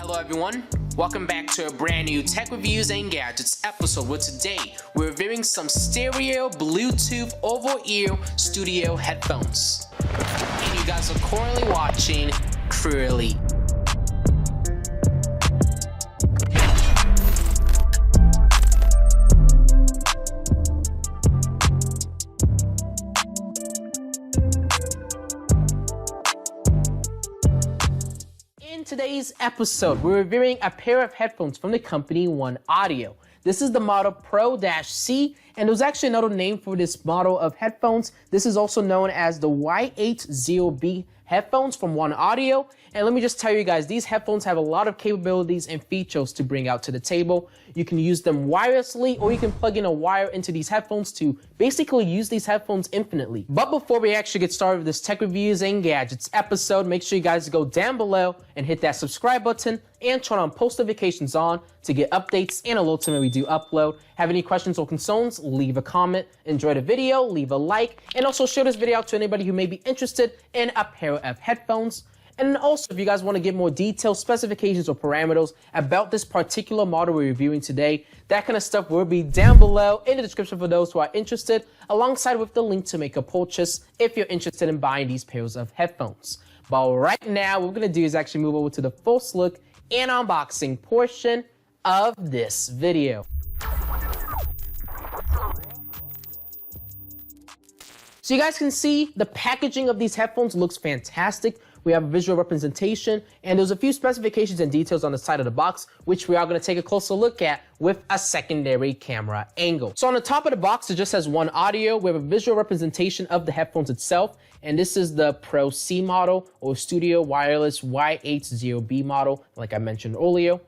Hello everyone, welcome back to a brand new Tech Reviews and Gadgets episode where today we're reviewing some stereo Bluetooth over-ear studio headphones. And you guys are currently watching CrewElite. In today's episode, we're reviewing a pair of headphones from the company OneOdio. This is the model Pro-C, and there's actually another name for this model of headphones. This is also known as the Y80B headphones from OneOdio. And let me just tell you guys, these headphones have a lot of capabilities and features to bring out to the table. You can use them wirelessly, or you can plug in a wire into these headphones to basically use these headphones infinitely. But before we actually get started with this Tech Reviews and Gadgets episode, make sure you guys go down below and hit that subscribe button and turn on post notifications on to get updates and alerts when we do upload. Have any questions or concerns, leave a comment. Enjoy the video, leave a like, and also share this video out to anybody who may be interested in a pair of headphones. And also, if you guys want to get more detailed specifications or parameters about this particular model we're reviewing today, that kind of stuff will be down below in the description for those who are interested, alongside with the link to make a purchase if you're interested in buying these pairs of headphones. But right now, what we're going to do is actually move over to the first look and unboxing portion of this video. So you guys can see the packaging of these headphones looks fantastic. We have a visual representation, and there's a few specifications and details on the side of the box, which we are going to take a closer look at with a secondary camera angle. So on the top of the box, it just says OneOdio. We have a visual representation of the headphones itself, and this is the Pro-C model or Studio Wireless Y80B model, like I mentioned earlier.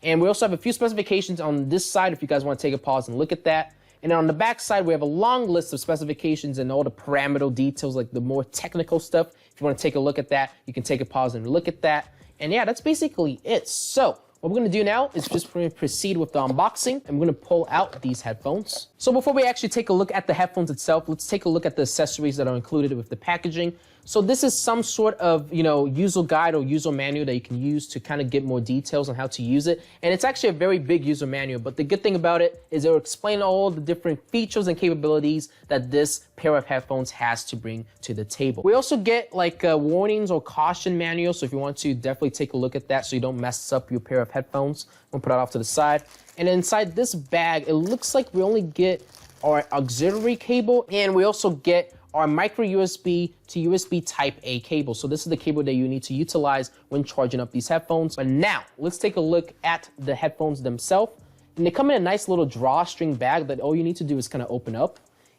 And we also have a few specifications on this side if you guys want to take a pause and look at that. And on the back side, we have a long list of specifications and all the parameter details, like the more technical stuff. If you want to take a look at that, you can take a pause and look at that. And yeah, that's basically it. So what we're going to do now is just proceed with the unboxing, and we're going to pull out these headphones. So before we actually take a look at the headphones itself, let's take a look at the accessories that are included with the packaging. So this is some sort of, user guide or user manual that you can use to kind of get more details on how to use it. And it's actually a very big user manual, but the good thing about it is it will explain all the different features and capabilities that this pair of headphones has to bring to the table. We also get like warnings or caution manuals, so if you want to definitely take a look at that so you don't mess up your pair of headphones. We'll put it off to the side. And inside this bag, it looks like we only get our auxiliary cable, and we also get our micro USB to USB Type A cable. So this is the cable that you need to utilize when charging up these headphones. But now let's take a look at the headphones themselves. And they come in a nice little drawstring bag that all you need to do is kind of open up.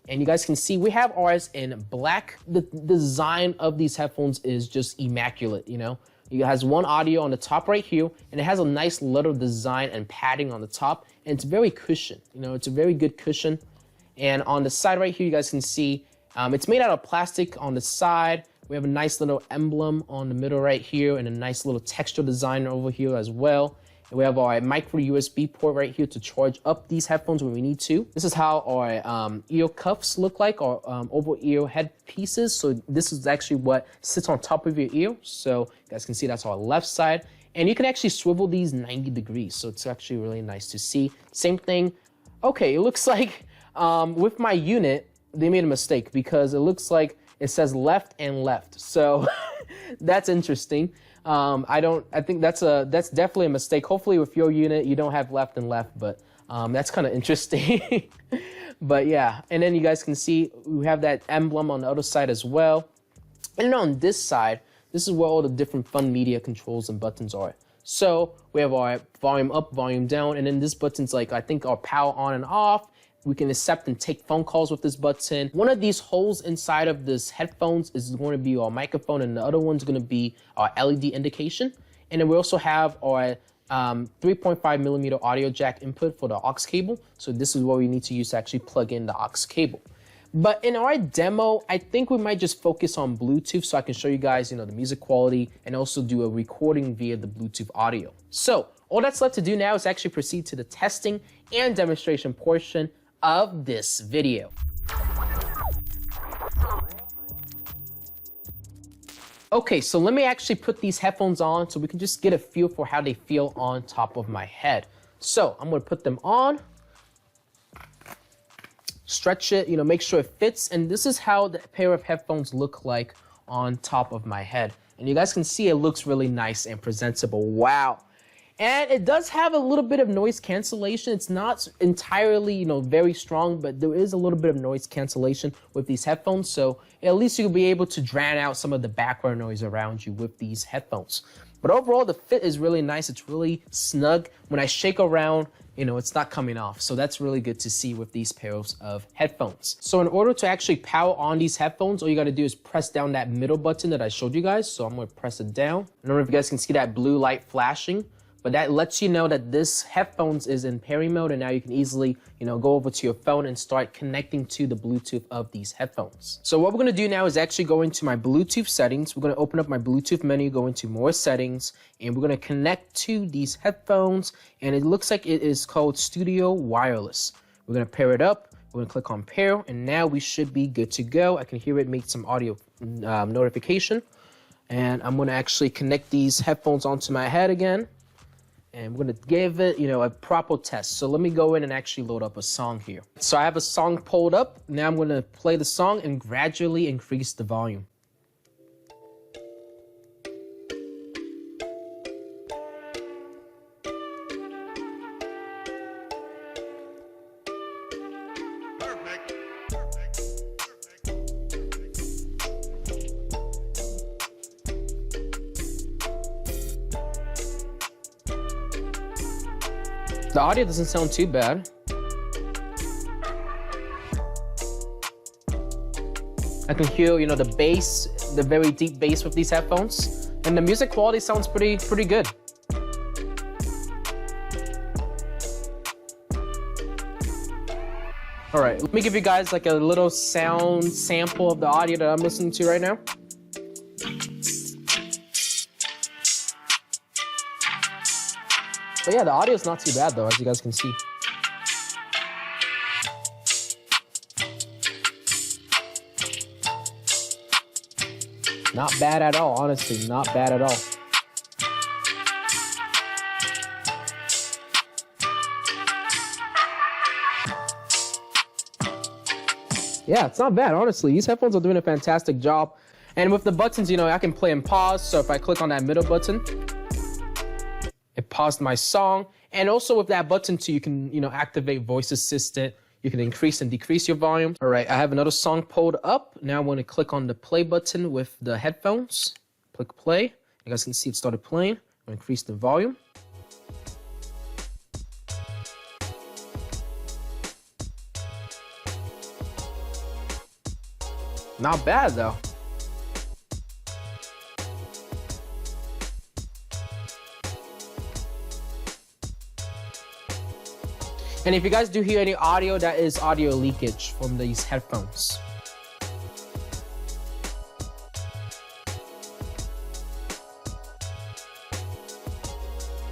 And you guys can see we have ours in black. The design of these headphones is just immaculate, It has OneOdio on the top right here, and it has a nice leather design and padding on the top, and it's very cushioned. It's a very good cushion. And on the side right here, you guys can see it's made out of plastic on the side. We have a nice little emblem on the middle right here, and a nice little texture design over here as well. And we have our micro USB port right here to charge up these headphones when we need to. This is how our ear cuffs look like, our over-ear headpieces. So this is actually what sits on top of your ear. So you guys can see that's our left side. And you can actually swivel these 90 degrees. So it's actually really nice to see. Same thing. Okay, it looks like with my unit, they made a mistake because it looks like it says left and left. So that's interesting. I think that's definitely a mistake. Hopefully with your unit, you don't have left and left, but that's kind of interesting. But yeah, and then you guys can see we have that emblem on the other side as well. And then on this side, this is where all the different fun media controls and buttons are. So we have our volume up, volume down, and then this button's like, I think, our power on and off. We can accept and take phone calls with this button. One of these holes inside of this headphones is going to be our microphone, and the other one's going to be our LED indication. And then we also have our 3.5 millimeter audio jack input for the aux cable. So this is what we need to use to actually plug in the aux cable. But in our demo, I think we might just focus on Bluetooth so I can show you guys, the music quality, and also do a recording via the Bluetooth audio. So all that's left to do now is actually proceed to the testing and demonstration portion of this video. Okay, so let me actually put these headphones on so we can just get a feel for how they feel on top of my head. So I'm gonna put them on, stretch it, make sure it fits. And this is how the pair of headphones look like on top of my head. And you guys can see it looks really nice and presentable. Wow. And it does have a little bit of noise cancellation. It's not entirely, very strong, but there is a little bit of noise cancellation with these headphones. So at least you'll be able to drown out some of the background noise around you with these headphones. But overall, the fit is really nice. It's really snug. When I shake around, it's not coming off. So that's really good to see with these pairs of headphones. So in order to actually power on these headphones, all you gotta do is press down that middle button that I showed you guys. So I'm gonna press it down. I don't know if you guys can see that blue light flashing, but that lets you know that this headphones is in pairing mode, and now you can easily, go over to your phone and start connecting to the Bluetooth of these headphones. So what we're gonna do now is actually go into my Bluetooth settings. We're gonna open up my Bluetooth menu, go into more settings, and we're gonna connect to these headphones, and it looks like it is called Studio Wireless. We're gonna pair it up. We're gonna click on pair, and now we should be good to go. I can hear it make some audio notification, and I'm gonna actually connect these headphones onto my head again. And we're gonna give it, a proper test. So let me go in and actually load up a song here. So I have a song pulled up. Now I'm gonna play the song and gradually increase the volume. The audio doesn't sound too bad. I can hear, the bass, the very deep bass with these headphones. And the music quality sounds pretty good. All right, let me give you guys like a little sound sample of the audio that I'm listening to right now. But yeah, the audio is not too bad though, as you guys can see. Not bad at all, honestly, not bad at all. Yeah, it's not bad, honestly. These headphones are doing a fantastic job. And with the buttons, I can play and pause. So if I click on that middle button, it paused my song. And also with that button too, you can, activate voice assistant. You can increase and decrease your volume. All right, I have another song pulled up. Now I'm going to click on the play button with the headphones. Click play. You guys can see it started playing. I'm going to increase the volume. Not bad though. And if you guys do hear any audio, that is audio leakage from these headphones.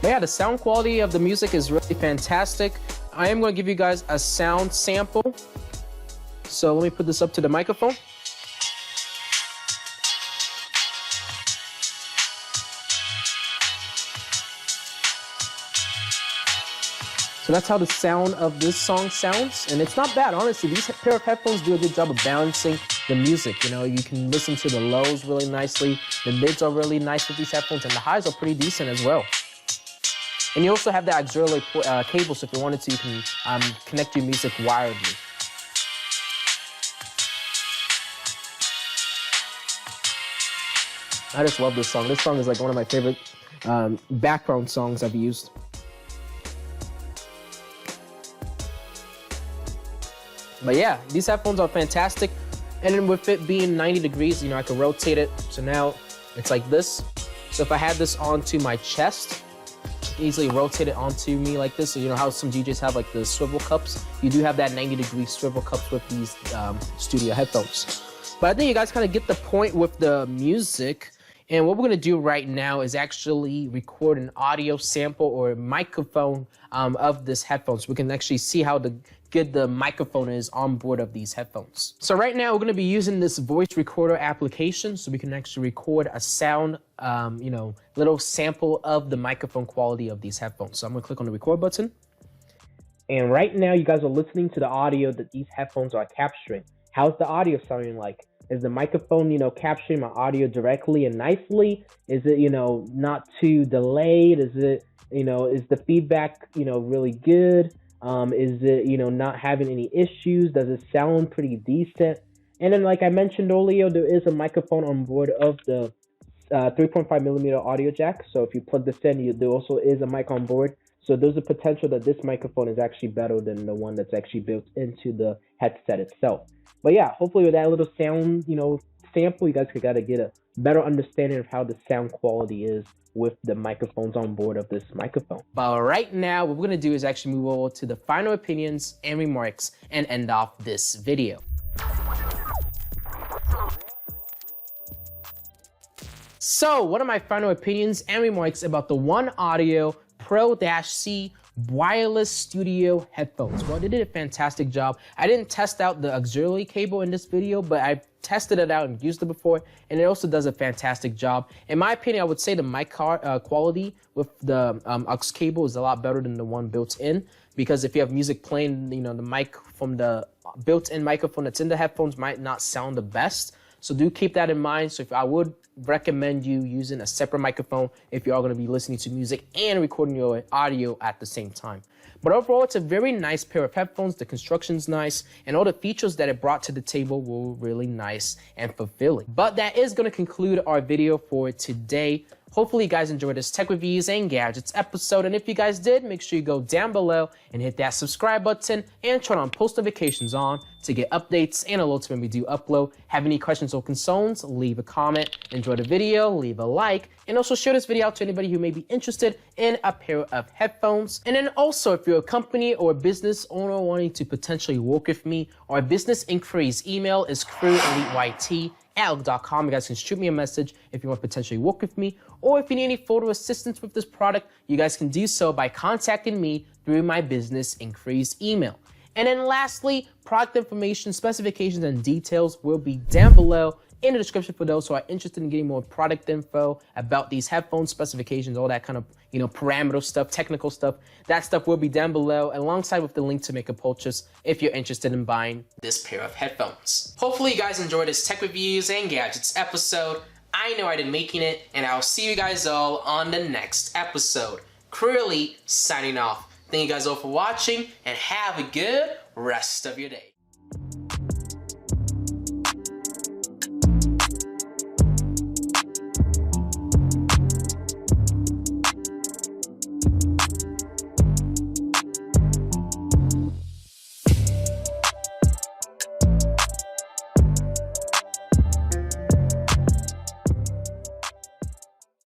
But yeah, the sound quality of the music is really fantastic. I am going to give you guys a sound sample. So let me put this up to the microphone. So that's how the sound of this song sounds. And it's not bad, honestly. These pair of headphones do a good job of balancing the music. You can listen to the lows really nicely. The mids are really nice with these headphones, and the highs are pretty decent as well. And you also have the auxiliary cable, so if you wanted to, you can connect your music wirelessly. I just love this song. This song is like one of my favorite background songs I've used. But yeah, these headphones are fantastic. And then with it being 90 degrees, I can rotate it. So now it's like this. So if I had this onto my chest, easily rotate it onto me like this. So how some DJs have like the swivel cups? You do have that 90-degree swivel cups with these studio headphones. But I think you guys kind of get the point with the music. And what we're going to do right now is actually record an audio sample or microphone of this headphones. We can actually see how the good the microphone is on board of these headphones. So right now we're going to be using this voice recorder application so we can actually record a sound, little sample of the microphone quality of these headphones. So I'm going to click on the record button. And right now you guys are listening to the audio that these headphones are capturing. How's the audio sounding like? Is the microphone, capturing my audio directly and nicely? Is it, not too delayed? Is it, is the feedback, really good? Is it, not having any issues? Does it sound pretty decent? And then, like I mentioned earlier, there is a microphone on board of the 3.5 millimeter audio jack. So if you plug this in, there also is a mic on board. So there's a potential that this microphone is actually better than the one that's actually built into the headset itself. But yeah, hopefully with that little sound, sample, you guys could get a better understanding of how the sound quality is with the microphones on board of this microphone. But right now, what we're gonna do is actually move over to the final opinions and remarks and end off this video. So, what are my final opinions and remarks about the OneOdio Pro-C wireless studio headphones? Well, they did a fantastic job. I didn't test out the auxiliary cable in this video, but I've tested it out and used it before, and it also does a fantastic job. In my opinion, I would say the mic quality with the aux cable is a lot better than the one built in, because if you have music playing, the mic from the built-in microphone that's in the headphones might not sound the best. So do keep that in mind. So I would recommend you using a separate microphone if you are going to be listening to music and recording your audio at the same time. But overall, it's a very nice pair of headphones. The construction's nice, and all the features that it brought to the table were really nice and fulfilling. But that is going to conclude our video for today. Hopefully you guys enjoyed this tech reviews and gadgets episode, and if you guys did, make sure you go down below and hit that subscribe button and turn on post notifications on to get updates and alerts when we do upload. Have any questions or concerns, leave a comment. Enjoy the video, leave a like, and also share this video out to anybody who may be interested in a pair of headphones. And then also, if you're a company or a business owner wanting to potentially work with me, our business inquiries email is CrewElite@outlook.com. You guys can shoot me a message if you want to potentially work with me, or if you need any photo assistance with this product, you guys can do so by contacting me through my business inquiries email. And then lastly, product information, specifications, and details will be down below in the description for those who are interested in getting more product info about these headphones, specifications, all that kind of, parameter stuff, technical stuff. That stuff will be down below alongside with the link to make a purchase if you're interested in buying this pair of headphones. Hopefully you guys enjoyed this tech reviews and gadgets episode. I know I did making it, and I'll see you guys all on the next episode. CrewElite signing off. Thank you guys all for watching, and have a good rest of your day.